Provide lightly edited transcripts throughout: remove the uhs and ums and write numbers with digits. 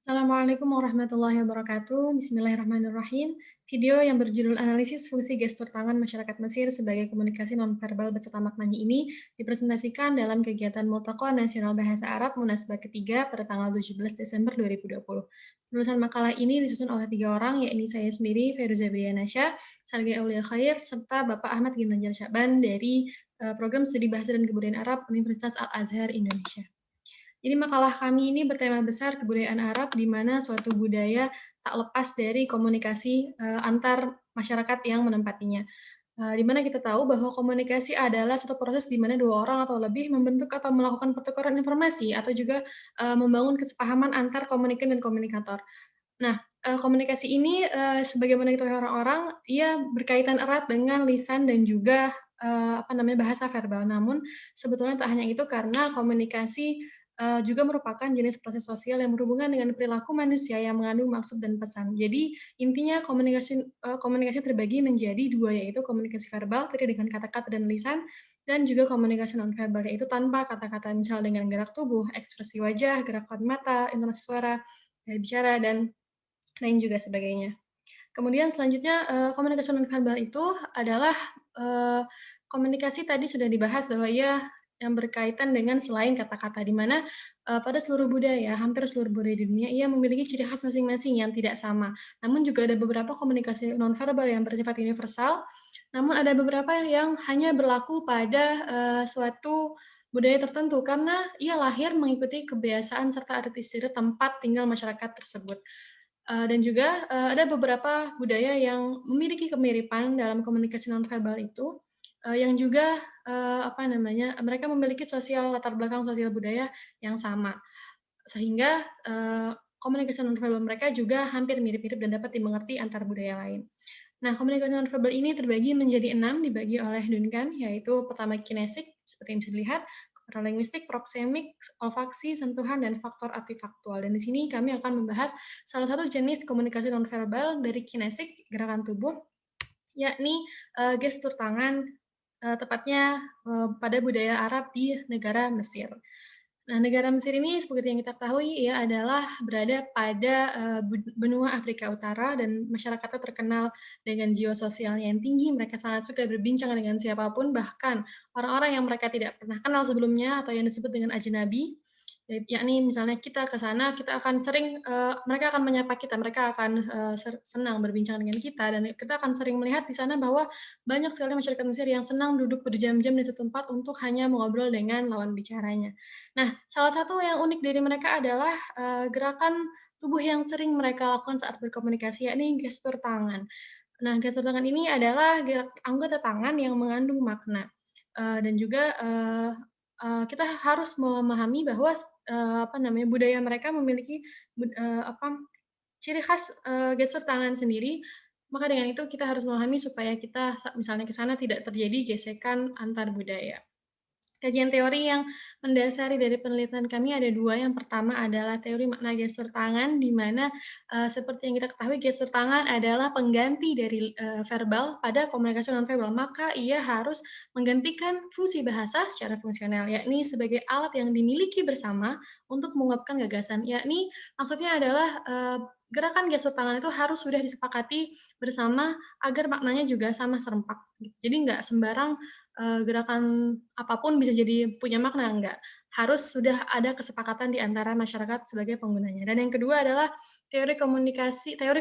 Assalamualaikum warahmatullahi wabarakatuh. Bismillahirrahmanirrahim. Video yang berjudul Analisis Fungsi Gestur Tangan Masyarakat Mesir sebagai Komunikasi Nonverbal Beserta Maknanya ini dipresentasikan dalam kegiatan Multaqo Nasional Bahasa Arab Munasabah ketiga pada tanggal 17 Desember 2020. Penulisan makalah ini disusun oleh 3 orang, yakni saya sendiri, Feruza Brianasya, Sarge Aulia Khair, serta Bapak Ahmad Ginanjar Syaban dari Program Studi Bahasa dan Kebudayaan Arab Universitas Al-Azhar Indonesia. Jadi makalah kami ini bertema besar kebudayaan Arab, di mana suatu budaya tak lepas dari komunikasi antar masyarakat yang menempatinya. Di mana kita tahu bahwa komunikasi adalah suatu proses di mana 2 orang atau lebih membentuk atau melakukan pertukaran informasi atau juga membangun kesepahaman antar komunikan dan komunikator. Nah, komunikasi ini sebagaimana diketahui orang-orang, ia berkaitan erat dengan lisan dan juga bahasa verbal. Namun sebetulnya tak hanya itu, karena komunikasi juga merupakan jenis proses sosial yang berhubungan dengan perilaku manusia yang mengandung maksud dan pesan. Jadi intinya komunikasi terbagi menjadi 2, yaitu komunikasi verbal tadi dengan kata-kata dan lisan, dan juga komunikasi nonverbal, yaitu tanpa kata-kata, misal dengan gerak tubuh, ekspresi wajah, gerakan mata, intonasi suara, gaya bicara, dan lain juga sebagainya. Kemudian selanjutnya, komunikasi nonverbal itu adalah, eee, komunikasi tadi sudah dibahas bahwa ia yang berkaitan dengan selain kata-kata, di mana, pada seluruh budaya, hampir seluruh budaya di dunia, ia memiliki ciri khas masing-masing yang tidak sama. Namun juga ada beberapa komunikasi nonverbal yang bersifat universal, namun ada beberapa yang hanya berlaku pada, suatu budaya tertentu, karena ia lahir mengikuti kebiasaan serta adat istiadat tempat tinggal masyarakat tersebut. Dan juga, ada beberapa budaya yang memiliki kemiripan dalam komunikasi nonverbal itu, yang juga, mereka memiliki latar belakang sosial budaya yang sama. Sehingga, komunikasi nonverbal mereka juga hampir mirip-mirip dan dapat dimengerti antar budaya lain. Nah, komunikasi nonverbal ini terbagi menjadi 6, dibagi oleh Duncan, yaitu pertama kinesik, seperti yang bisa dilihat, paralinguistik, proksemik, olfaksi, sentuhan, dan faktor artifaktual. Dan di sini kami akan membahas salah satu jenis komunikasi nonverbal dari kinesik, gerakan tubuh, yakni gestur tangan, tepatnya pada budaya Arab di negara Mesir. Nah, negara Mesir ini seperti yang kita ketahui, ia adalah berada pada benua Afrika Utara, dan masyarakatnya terkenal dengan jiwa sosialnya yang tinggi. Mereka sangat suka berbincang dengan siapapun, bahkan orang-orang yang mereka tidak pernah kenal sebelumnya atau yang disebut dengan ajnabi. Yakni misalnya kita ke sana, kita akan sering, mereka akan menyapa kita, mereka akan senang berbincang dengan kita, dan kita akan sering melihat di sana bahwa banyak sekali masyarakat Mesir yang senang duduk berjam-jam di satu tempat untuk hanya mengobrol dengan lawan bicaranya. Nah, salah satu yang unik dari mereka adalah, gerakan tubuh yang sering mereka lakukan saat berkomunikasi, yakni gestur tangan. Nah, gestur tangan ini adalah anggota tangan yang mengandung makna, dan juga, kita harus memahami bahwa budaya mereka memiliki bud eee, apa, ciri khas, gestur tangan sendiri. Maka dengan itu kita harus memahami supaya kita misalnya ke sana tidak terjadi gesekan antar budaya. Kajian teori yang mendasari dari penelitian kami ada 2. Yang pertama adalah teori makna gestur tangan, di mana, seperti yang kita ketahui, gestur tangan adalah pengganti dari, verbal pada komunikasi nonverbal. Maka ia harus menggantikan fungsi bahasa secara fungsional, yakni sebagai alat yang dimiliki bersama untuk mengungkapkan gagasan. Yakni maksudnya adalah, gerakan gestur tangan itu harus sudah disepakati bersama agar maknanya juga sama serempak. Jadi nggak sembarang gerakan apapun bisa jadi punya makna, enggak. Harus sudah ada kesepakatan di antara masyarakat sebagai penggunanya. Dan yang kedua adalah teori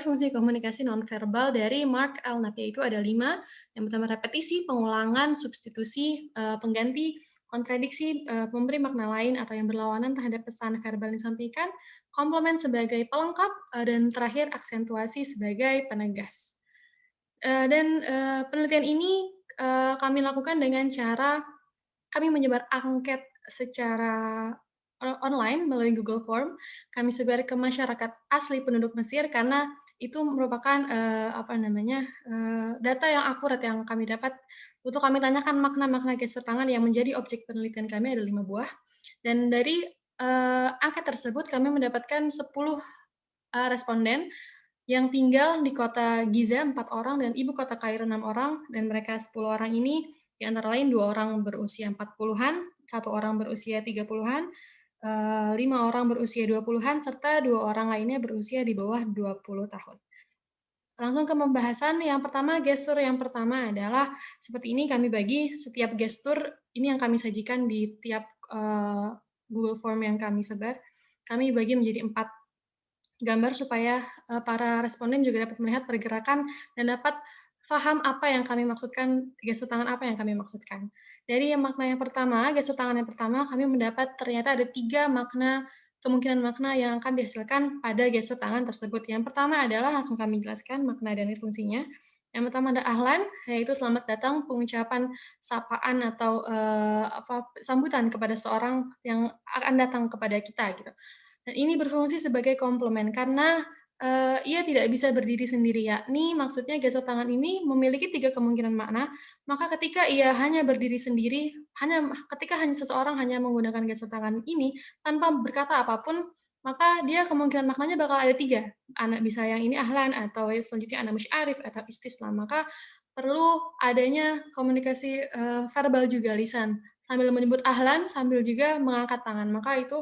fungsi komunikasi nonverbal dari Mark Elnap, yaitu ada 5. Yang pertama repetisi, pengulangan, substitusi, pengganti, kontradiksi, pemberi makna lain atau yang berlawanan terhadap pesan verbal yang disampaikan, komplement sebagai pelengkap, dan terakhir aksentuasi sebagai penegas. Penelitian ini, kami lakukan dengan cara kami menyebar angket secara online melalui Google Form. Kami sebar ke masyarakat asli penduduk Mesir, karena itu merupakan, data yang akurat yang kami dapat untuk kami tanyakan makna-makna gestur tangan yang menjadi objek penelitian kami, ada 5 buah. Dan dari, angket tersebut kami mendapatkan 10 responden yang tinggal di kota Giza 4 orang dan ibu kota Kairo 6 orang, dan mereka 10 orang ini di antara lain 2 orang berusia 40-an, 1 orang berusia 30-an, 5 orang berusia 20-an serta 2 orang lainnya berusia di bawah 20 tahun. Langsung ke pembahasan, yang pertama, gestur yang pertama adalah seperti ini kami bagi setiap gestur ini yang kami sajikan di tiap, Google Form yang kami sebar, kami bagi menjadi 4 gambar supaya, para responden juga dapat melihat pergerakan dan dapat paham apa yang kami maksudkan, gestur tangan apa yang kami maksudkan. Dari yang makna yang pertama, gestur tangan yang pertama, kami mendapat ternyata ada 3 makna, kemungkinan makna yang akan dihasilkan pada gestur tangan tersebut. Yang pertama adalah, langsung kami jelaskan makna dan fungsinya. Yang pertama ada ahlan, yaitu selamat datang, pengucapan sapaan atau, sambutan kepada seorang yang akan datang kepada kita gitu. Dan ini berfungsi sebagai komplement karena, ia tidak bisa berdiri sendiri, yakni maksudnya gestur tangan ini memiliki 3 kemungkinan makna, maka ketika ia hanya berdiri sendiri, ketika seseorang hanya menggunakan gestur tangan ini tanpa berkata apapun, maka dia kemungkinan maknanya bakal ada 3. Bisa yang ini ahlan, atau selanjutnya ana musy'arif atau istislam. Maka perlu adanya komunikasi, verbal juga, lisan, sambil menyebut ahlan, sambil juga mengangkat tangan. Maka itu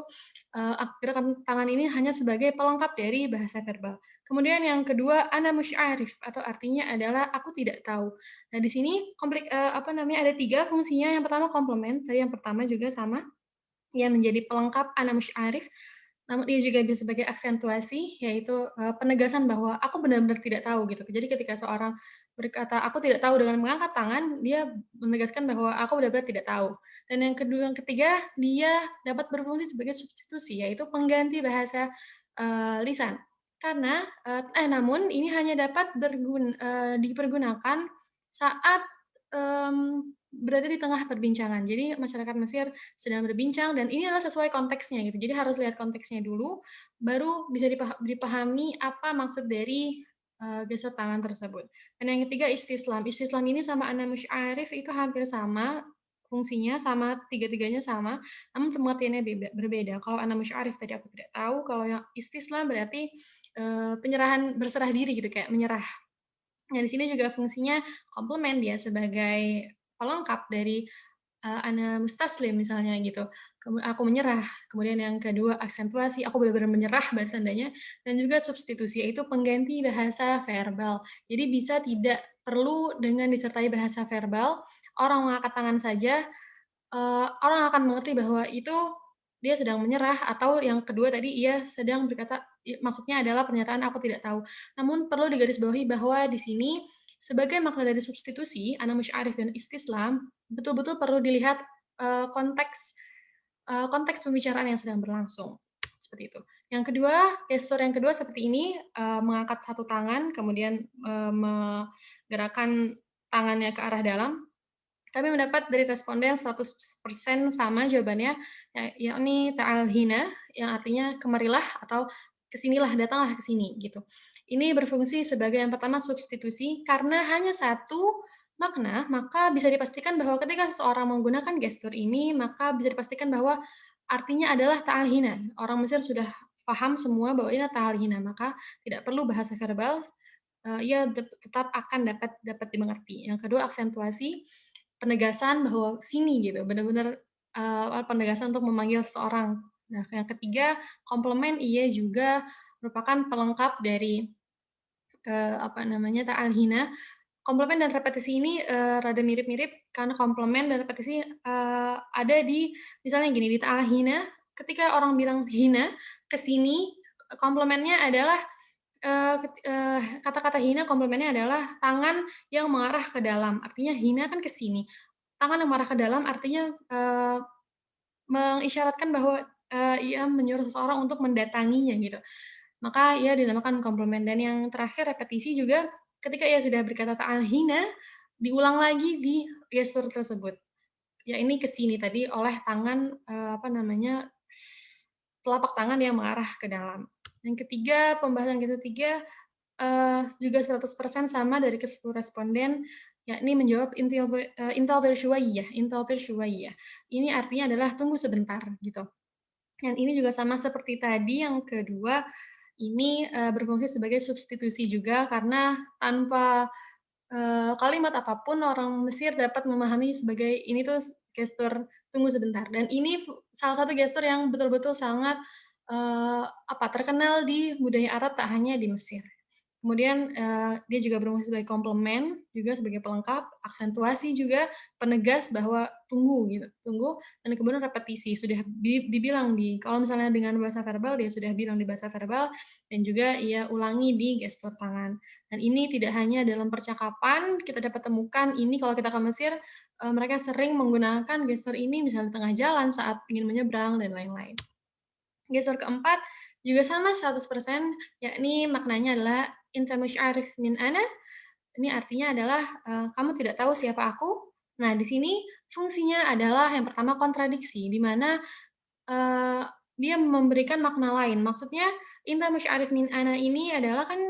gerakan tangan ini hanya sebagai pelengkap dari bahasa verbal. Kemudian yang kedua, ana musy'arif atau artinya adalah aku tidak tahu. Nah, di sini ada 3 fungsinya. Yang pertama komplement, tadi yang pertama juga sama, ia menjadi pelengkap ana musy'arif, namun ia juga bisa sebagai aksentuasi, yaitu, penegasan bahwa aku benar-benar tidak tahu gitu. Jadi ketika seorang berkata, "Aku tidak tahu," dengan mengangkat tangan, dia menegaskan bahwa aku benar-benar tidak tahu. Dan yang ketiga, dia dapat berfungsi sebagai substitusi, yaitu pengganti bahasa, lisan. Namun ini hanya dapat dipergunakan saat, berada di tengah perbincangan. Jadi masyarakat Mesir sedang berbincang dan ini adalah sesuai konteksnya gitu. Jadi harus lihat konteksnya dulu, baru bisa dipahami apa maksud dari, gestur tangan tersebut. Dan yang ketiga istislam. Istislam ini sama ana musy'arif itu hampir sama, fungsinya sama, tiga-tiganya sama, namun pengertiannya berbeda. Kalau ana musy'arif tadi aku tidak tahu, kalau yang istislam berarti, penyerahan, berserah diri gitu, kayak menyerah. Nah, di sini juga fungsinya komplement, dia sebagai pelengkap dari, ana mustaslim misalnya gitu, aku menyerah. Kemudian yang kedua aksentuasi, aku benar-benar menyerah bahasa tandanya, dan juga substitusi, yaitu pengganti bahasa verbal. Jadi bisa tidak perlu dengan disertai bahasa verbal, orang mengangkat tangan saja, orang akan mengerti bahwa itu dia sedang menyerah, atau yang kedua tadi ia sedang berkata, maksudnya adalah pernyataan aku tidak tahu. Namun perlu digarisbawahi bahwa di sini sebagai makna dari substitusi, ana musy'arif dan istislam, betul-betul perlu dilihat, konteks, konteks pembicaraan yang sedang berlangsung, seperti itu. Yang kedua, gestur yang kedua seperti ini, mengangkat satu tangan, kemudian, menggerakkan tangannya ke arah dalam. Kami mendapat dari responden 100% sama jawabannya, yakni ta'al hina, yang artinya kemarilah atau kesinilah, datanglah ke sini, gitu. Ini berfungsi sebagai yang pertama substitusi, karena hanya satu makna, maka bisa dipastikan bahwa ketika seseorang menggunakan gestur ini, maka bisa dipastikan bahwa artinya adalah ta'al hina. Orang Mesir sudah paham semua bahwa ini ta'al hina, maka tidak perlu bahasa verbal, ia tetap akan dapat dapat dimengerti. Yang kedua aksentuasi, penegasan bahwa sini gitu, benar-benar, penegasan untuk memanggil seseorang. Nah, yang ketiga komplement, ia juga merupakan pelengkap dari, ta'al-hina. Komplement dan repetisi ini, rada mirip-mirip karena komplement dan repetisi, ada di misalnya gini, di ta'al-hina ketika orang bilang hina, ke sini, komplementnya adalah, kata-kata hina komplemennya adalah tangan yang mengarah ke dalam, artinya hina kan ke sini. Tangan yang mengarah ke dalam artinya, mengisyaratkan bahwa, ia menyuruh seseorang untuk mendatanginya gitu. Maka ia dinamakan komplement. Dan yang terakhir repetisi juga ketika ia sudah berkata ta'al hina, diulang lagi di gestur tersebut. Ya ini ke sini tadi oleh tangan, telapak tangan yang mengarah ke dalam. Yang ketiga, pembahasan yang ketiga, juga 100% sama dari ke-10 responden, yakni menjawab "intadhir syuwayyah", "intadhir syuwayyah". Ini artinya adalah tunggu sebentar, gitu. Dan ini juga sama seperti tadi yang kedua, ini, berfungsi sebagai substitusi juga karena tanpa, kalimat apapun orang Mesir dapat memahami sebagai ini tuh gestur tunggu sebentar. Dan ini salah satu gestur yang betul-betul sangat, terkenal di budaya Arab tak hanya di Mesir. Kemudian, dia juga berfungsi sebagai komplement, juga sebagai pelengkap, aksentuasi juga, penegas bahwa tunggu gitu, tunggu, dan kemudian repetisi, sudah dibilang kalau misalnya dengan bahasa verbal, dia sudah bilang di bahasa verbal, dan juga ia ulangi di gestur tangan. Dan ini tidak hanya dalam percakapan, kita dapat temukan ini kalau kita ke Mesir, mereka sering menggunakan gestur ini misalnya di tengah jalan saat ingin menyeberang dan lain-lain. Gestur keempat juga sama 100%, yakni maknanya adalah "Anta mش عارف min ana", ini artinya adalah, "Kamu tidak tahu siapa aku?" Nah, di sini fungsinya adalah yang pertama kontradiksi, di mana, eee, dia memberikan makna lain. Maksudnya, "Anta mش عارف min ana" ini adalah kan,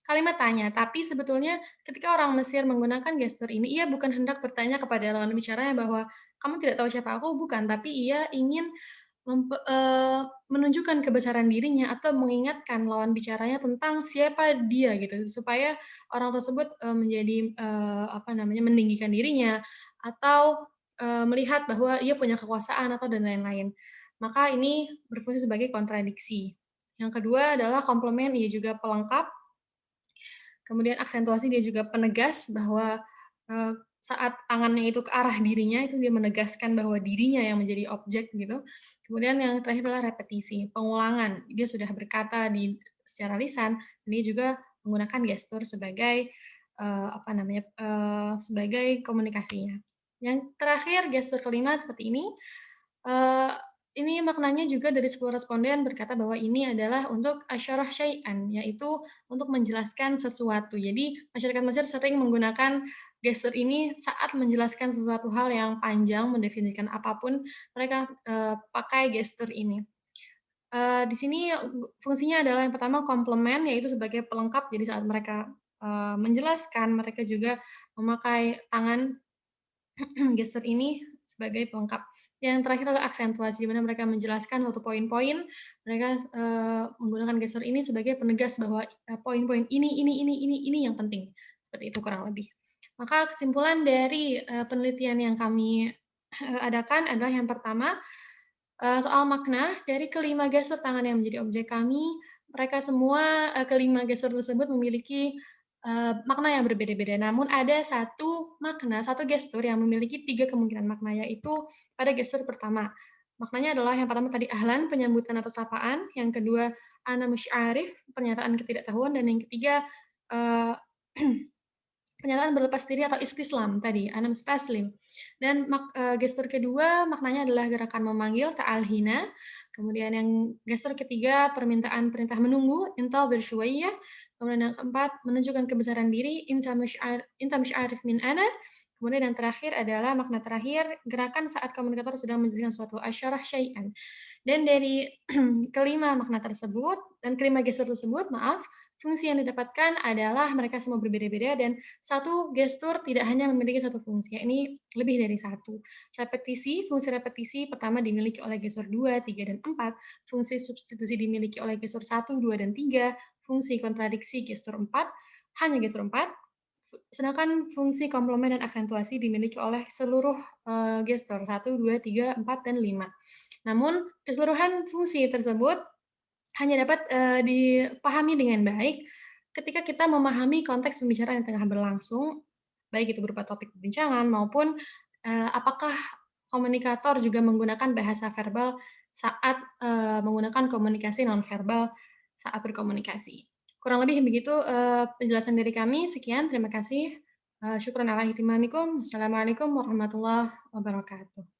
kalimat tanya, tapi sebetulnya ketika orang Mesir menggunakan gestur ini, ia bukan hendak bertanya kepada lawan bicaranya bahwa, "Kamu tidak tahu siapa aku?" Bukan, tapi ia ingin menunjukkan kebesaran dirinya atau mengingatkan lawan bicaranya tentang siapa dia gitu, supaya orang tersebut, meninggikan dirinya atau, melihat bahwa ia punya kekuasaan atau dan lain-lain. Maka ini berfungsi sebagai kontradiksi. Yang kedua adalah komplement, ia juga pelengkap. Kemudian aksentuasi dia juga penegas bahwa, saat tangannya itu ke arah dirinya, itu dia menegaskan bahwa dirinya yang menjadi objek gitu. Kemudian yang terakhir adalah repetisi, pengulangan. Dia sudah berkata secara lisan, dia juga menggunakan gestur sebagai, sebagai komunikasinya. Yang terakhir gestur kelima seperti eee, ini maknanya juga dari 10 responden berkata bahwa ini adalah untuk asyarah syai'an, yaitu untuk menjelaskan sesuatu. Jadi masyarakat Mesir sering menggunakan gestur ini saat menjelaskan sesuatu hal yang panjang, mendefinisikan apapun, mereka, pakai gestur ini. Di sini fungsinya adalah yang pertama komplement, yaitu sebagai pelengkap, jadi saat mereka, menjelaskan, mereka juga memakai tangan gestur ini sebagai pelengkap. Yang terakhir adalah aksentuasi, di mana mereka menjelaskan suatu poin-poin, mereka, menggunakan gestur ini sebagai penegas bahwa, poin-poin ini yang penting, seperti itu kurang lebih. Maka kesimpulan dari, penelitian yang kami, adakan adalah yang pertama, soal makna dari kelima gestur tangan yang menjadi objek kami, mereka semua, kelima gestur tersebut memiliki, makna yang berbeda-beda. Namun ada satu makna, satu gestur yang memiliki 3 kemungkinan makna, yaitu pada gestur pertama. Maknanya adalah yang pertama tadi ahlan, penyambutan atau sapaan, yang kedua ana mش عارف, pernyataan ketidaktahuan, dan yang ketiga, eee pernyataan berlepas diri atau istislam tadi, ana mustaslim. Dan gestur kedua maknanya adalah gerakan memanggil, ta'al hina. Kemudian yang gestur ketiga permintaan perintah menunggu, intadhir syuwayyah. Kemudian yang keempat menunjukkan kebesaran diri, inta mش عارف min ana. Kemudian yang terakhir adalah makna terakhir, gerakan saat komunikator sedang menjelaskan suatu asyarah syai'an. Dan dari kelima makna tersebut dan kelima gestur tersebut, maaf, fungsi yang didapatkan adalah mereka semua berbeda-beda dan satu gestur tidak hanya memiliki satu fungsi, yakni lebih dari satu. Fungsi repetisi pertama dimiliki oleh gestur 2, 3, dan 4, fungsi substitusi dimiliki oleh gestur 1, 2, dan 3, fungsi kontradiksi gestur 4, hanya gestur 4, sedangkan fungsi komplement dan aksentuasi dimiliki oleh seluruh gestur 1, 2, 3, 4, dan 5. Namun, keseluruhan fungsi tersebut hanya dapat, dipahami dengan baik ketika kita memahami konteks pembicaraan yang tengah berlangsung, baik itu berupa topik perbincangan maupun, apakah komunikator juga menggunakan bahasa verbal saat, menggunakan komunikasi nonverbal saat berkomunikasi. Kurang lebih begitu, penjelasan dari kami, sekian, terima kasih, syukron ala ihtimamikum. Wassalamualaikum warahmatullahi wabarakatuh.